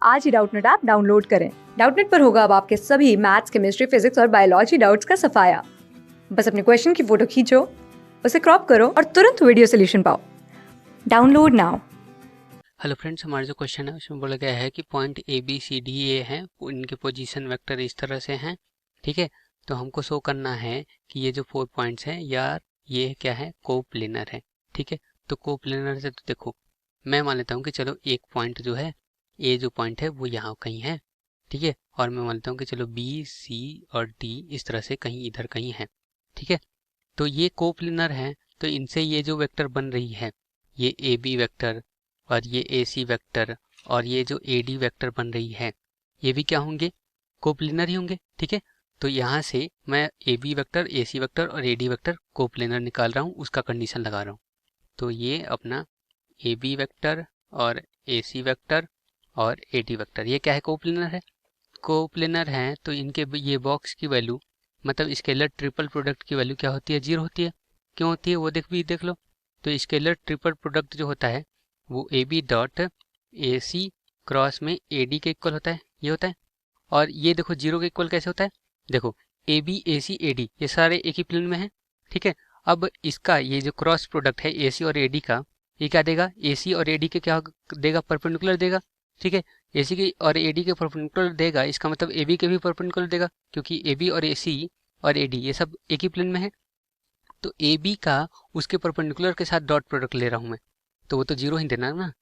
आज ही Doubtnut app download करें। Doubtnut पर होगा अब आपके सभी मैथ्स, केमिस्ट्री, फिजिक्स और बायोलॉजी डाउट्स का सफाया। बस अपने क्वेश्चन की फोटो खींचो, उसे क्रॉप करो और तुरंत वीडियो सोल्यूशन पाओ। Download now. हेलो फ्रेंड्स, हमारा जो क्वेश्चन है उसमें बोला गया है कि point A B C D A हैं, इनके पोजीशन वेक्टर इस तरह से हैं। ठीक है, तो हमको शो करना है कि ये जो 4 पॉइंट्स हैं यार ये क्या है, कोप्लेनर है। ठीक है, तो कोप्लेनर से तो देखो मैं मान लेता हूँ कि चलो एक पॉइंट जो है, ए जो पॉइंट है वो यहाँ कहीं है। ठीक है, और मैं मान लेता हूँ कि चलो बी सी और डी इस तरह से कहीं इधर कहीं है। ठीक है, तो ये कोप्लेनर है, तो इनसे ये जो वेक्टर बन रही है, ये ए बी वेक्टर और ये ए सी वेक्टर और ये जो ए डी वेक्टर बन रही है, ये भी क्या होंगे, कोप्लेनर ही होंगे। ठीक है, तो यहाँ से मैं A B vector, A C vector और ए डी वेक्टर कोप्लेनर निकाल रहा हूँ, उसका कंडीशन लगा रहा हूँ। तो ये अपना ए बी वेक्टर और ए सी वेक्टर और ए डी वेक्टर ये क्या है, कोप्लेनर है। कोप्लेनर है तो इनके ये बॉक्स की वैल्यू, मतलब स्केलर ट्रिपल प्रोडक्ट की वैल्यू क्या होती है, 0 होती है। क्यों होती है वो देख लो। तो स्केलर ट्रिपल प्रोडक्ट जो होता है वो A B dot A C cross में ए डी के इक्वल होता है, ये होता है। और ये देखो 0 के इक्वल कैसे होता है, देखो A B A C A D ये सारे एक ही प्लेन में है। ठीक है, अब इसका ये जो क्रॉस प्रोडक्ट है ए सी और ए डी का, ये क्या देगा, ए सी और ए डी के क्या देगा, परपेंडिकुलर देगा। ठीक है, ए सी के और ए डी के परपेंडिकुलर देगा, इसका मतलब ए बी के भी परपेंडिकुलर देगा, क्योंकि ए बी और ए सी और ए डी ये सब एक ही प्लेन में है। तो ए बी का उसके परपेंडिकुलर के साथ डॉट प्रोडक्ट ले रहा हूँ मैं, तो वो तो 0 ही देना है ना,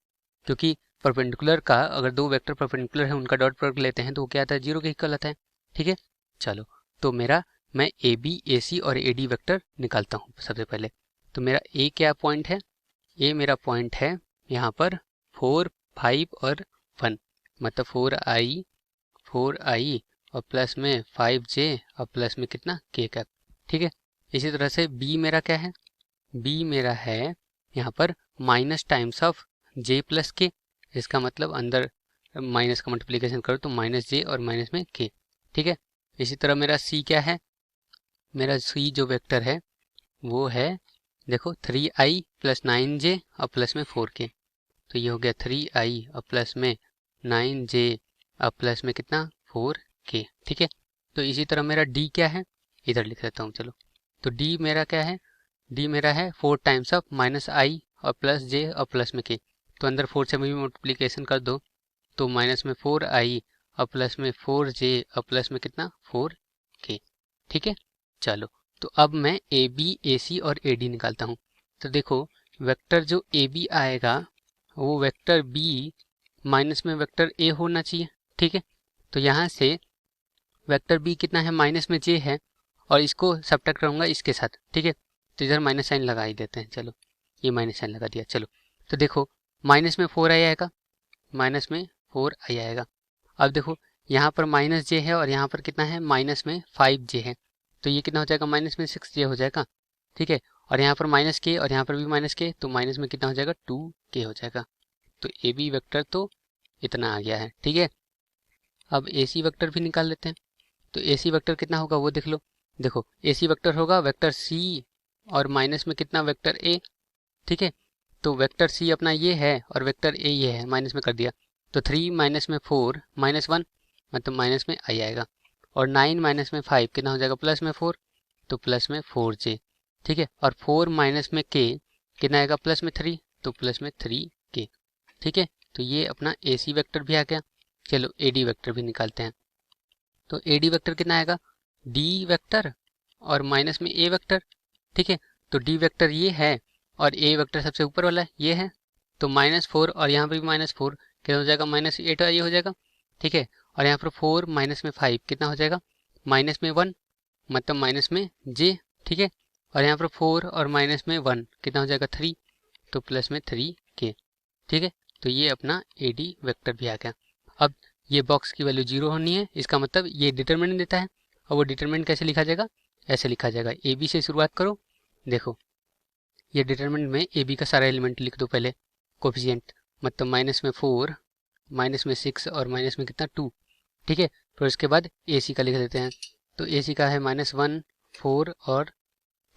क्योंकि परपेंडिकुलर का अगर दो वेक्टर परपेंडिकुलर है उनका डॉट प्रोडक्ट लेते हैं तो वो क्या आता है, 0 के इक्वल आता है। ठीक है, चलो तो मैं ए बी ए सी और ए डी वेक्टर निकालता हूँ सबसे पहले। तो मेरा ए क्या पॉइंट है, ये मेरा पॉइंट है यहाँ पर 4, 5 और 1, मतलब 4i और प्लस में 5j और प्लस में कितना k कैप। ठीक है, इसी तरह से बी मेरा क्या है, बी मेरा है यहाँ पर minus times of j plus के, इसका मतलब अंदर माइनस का मल्टीप्लिकेशन करो तो माइनस j और माइनस में k। ठीक है, इसी तरह मेरा सी क्या है, मेरा सी जो वेक्टर है वो है देखो 3i प्लस 9j और प्लस में 4k। तो ये हो गया 3i और प्लस में 9j और प्लस में कितना 4k। ठीक है, तो इसी तरह मेरा डी क्या है, इधर लिख देता हूँ चलो। तो डी मेरा क्या है, डी मेरा है 4 टाइम्स ऑफ माइनस आई और प्लस जे और प्लस में के। तो अंदर 4 से भी मल्टीप्लीकेशन कर दो तो माइनस में 4i और प्लस में 4j और प्लस में कितना 4k। ठीक है, चलो तो अब मैं ए बी ए सी और ए डी निकालता हूँ। तो देखो वेक्टर जो ए बी आएगा वो वेक्टर बी माइनस में वेक्टर ए होना चाहिए। ठीक है, तो यहाँ से वेक्टर बी कितना है, माइनस में जे है और इसको सब्ट्रैक्ट करूँगा इसके साथ। ठीक है, तो इधर माइनस साइन लगा ही देते हैं, चलो ये माइनस साइन लगा दिया। चलो तो देखो माइनस में 4i आएगा, माइनस में 4i आएगा। अब देखो यहाँ पर माइनस जे है और यहाँ पर कितना है, माइनस में 5j है, तो ये कितना हो जाएगा, माइनस में 6j हो जाएगा। ठीक है, और यहाँ पर माइनस के और यहाँ पर भी माइनस के, तो माइनस में कितना हो जाएगा 2k हो जाएगा। तो ए बी वेक्टर तो इतना आ गया है। ठीक है, अब ए सी वेक्टर भी निकाल लेते हैं। तो ए सी वेक्टर कितना होगा वो देख लो, देखो ए सी वेक्टर होगा वेक्टर सी और माइनस में कितना वेक्टर ए। ठीक है, तो वेक्टर सी अपना ये है और वेक्टर ए ये है, माइनस में कर दिया तो 3 माइनस में 4 माइनस 1, मतलब माइनस में आई आएगा। और 9 माइनस में 5 कितना हो जाएगा, प्लस में 4, तो प्लस में 4j। ठीक है, और 4 माइनस में k कितना आएगा, प्लस में 3, तो प्लस में 3k। ठीक है, तो ये अपना ए सी वेक्टर भी आ गया। चलो ए डी वेक्टर भी निकालते हैं। तो ए डी वेक्टर कितना आएगा, डी वेक्टर और माइनस में ए वेक्टर। ठीक है, तो डी वेक्टर ये है और ए वेक्टर सबसे ऊपर वाला ये है, तो -4 और यहाँ पर भी -4 कितना हो जाएगा, -8 ये हो जाएगा। ठीक है, और यहाँ पर 4 माइनस में 5 कितना हो जाएगा, माइनस में 1, मतलब माइनस में j। ठीक है, और यहाँ पर 4 और माइनस में 1 कितना हो जाएगा 3, तो प्लस में 3k। ठीक है, तो ये अपना ए डी वेक्टर भी आ गया। अब ये बॉक्स की वैल्यू 0 होनी है, इसका मतलब ये डिटरमिनेंट देता है। और वो डिटरमिनेंट कैसे लिखा जाएगा, ऐसे लिखा जाएगा, ए बी से शुरुआत करो। देखो ये डिटरमिनेंट में ए बी का सारा एलिमेंट लिख दो पहले, कोफिशिएंट, मतलब माइनस में 4 माइनस में 6 और माइनस में कितना 2। ठीक है, फिर उसके बाद ए सी का लिख देते हैं। तो ए सी का है -1 4 और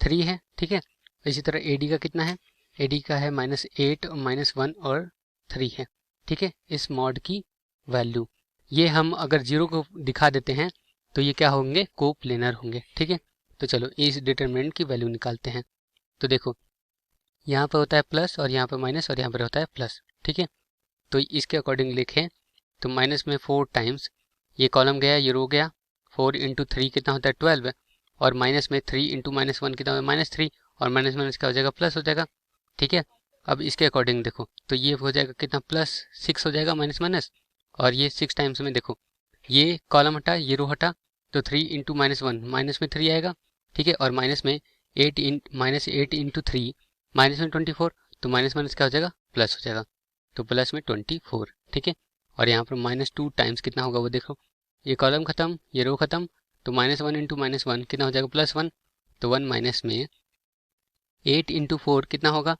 3 है। ठीक है, इसी तरह ए डी का कितना है, ए डी का है -8 और -1 और 3 है। ठीक है, इस मॉड की वैल्यू, ये हम अगर 0 को दिखा देते हैं तो ये क्या होंगे, को प्लेनर होंगे। ठीक है, तो चलो इस डिटरमिनेंट की वैल्यू निकालते हैं। तो देखो यहाँ पर होता है प्लस और यहाँ पर माइनस और यहाँ पर होता है प्लस। ठीक है, तो इसके अकॉर्डिंग लिखें तो माइनस में 4 टाइम्स ये कॉलम गया, ये रो गया, 4 इंटू 3 कितना होता है 12, और माइनस में 3 इंटू -1 कितना होता है -3, और माइनस माइनस क्या हो जाएगा, प्लस हो जाएगा। ठीक है, अब इसके अकॉर्डिंग देखो तो ये हो जाएगा कितना, +6 हो जाएगा माइनस माइनस, और ये 6 टाइम्स में देखो ये कॉलम हटा ये रो हटा, तो 3 इंटू -1 माइनस में 3 आएगा। ठीक है, और माइनस में -8 इंटू 3 माइनस में 24, तो माइनस माइनस क्या हो जाएगा, प्लस हो जाएगा, तो प्लस में 24। ठीक है, और यहाँ पर -2 टाइम्स कितना होगा वो देखो, ये कॉलम खत्म ये रो खत्म, तो -1 इंटू -1 कितना हो जाएगा, +1, तो 1 माइनस में 8 इंटू 4 कितना होगा,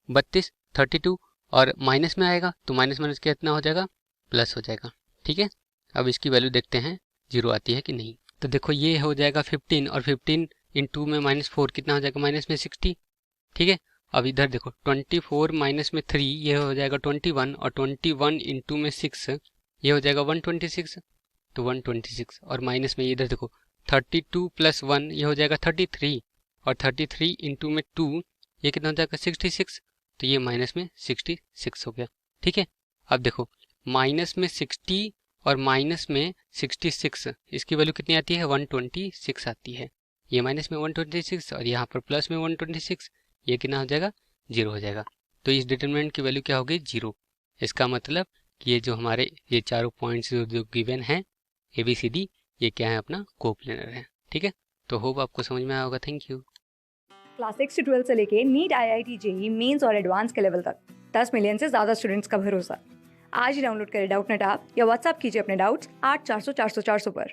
32, 32, और माइनस में आएगा तो माइनस माइनस कितना हो जाएगा, प्लस हो जाएगा। ठीक है, अब इसकी वैल्यू देखते हैं 0 आती है कि नहीं। तो देखो ये हो जाएगा 15, और 15 इंटू में -4 कितना हो जाएगा, माइनस में 60। ठीक है, अब इधर देखो 24 माइनस में 3 ये हो जाएगा 21, और 21 इंटू में 6 ये हो जाएगा 126, तो 126, और माइनस में इधर देखो 32 + 1 ये हो जाएगा 33, और 33 इंटू में 2 ये कितना हो जाएगा 66, तो ये माइनस में 66 हो गया। ठीक है, अब देखो माइनस में 60 और माइनस में 66 इसकी वैल्यू कितनी आती है, 126 आती है। ये माइनस में 126 और यहाँ पर प्लस में 126, ये कितना हो जाएगा, 0 हो जाएगा। तो इस डिटरमिनेंट की वैल्यू क्या होगी, 0। इसका मतलब कि ये जो हमारे ये चारों पॉइंट्स जो गिवन है ABCD, ये क्या है, अपना कोप्लेनर है। ठीक है, तो होप आपको समझ में आया होगा। Thank you. क्लास 6 से 12 से लेके नीट, IIT, JEE मेंस और एडवांस के लेवल तक 10 मिलियन से ज़्यादा स्टूडेंट्स का भरोसा। आज ही डाउनलोड करें डाउटनेट ऐप या व्हाट्सएप कीजिए अपने डाउट्स 8400 400 400 पर।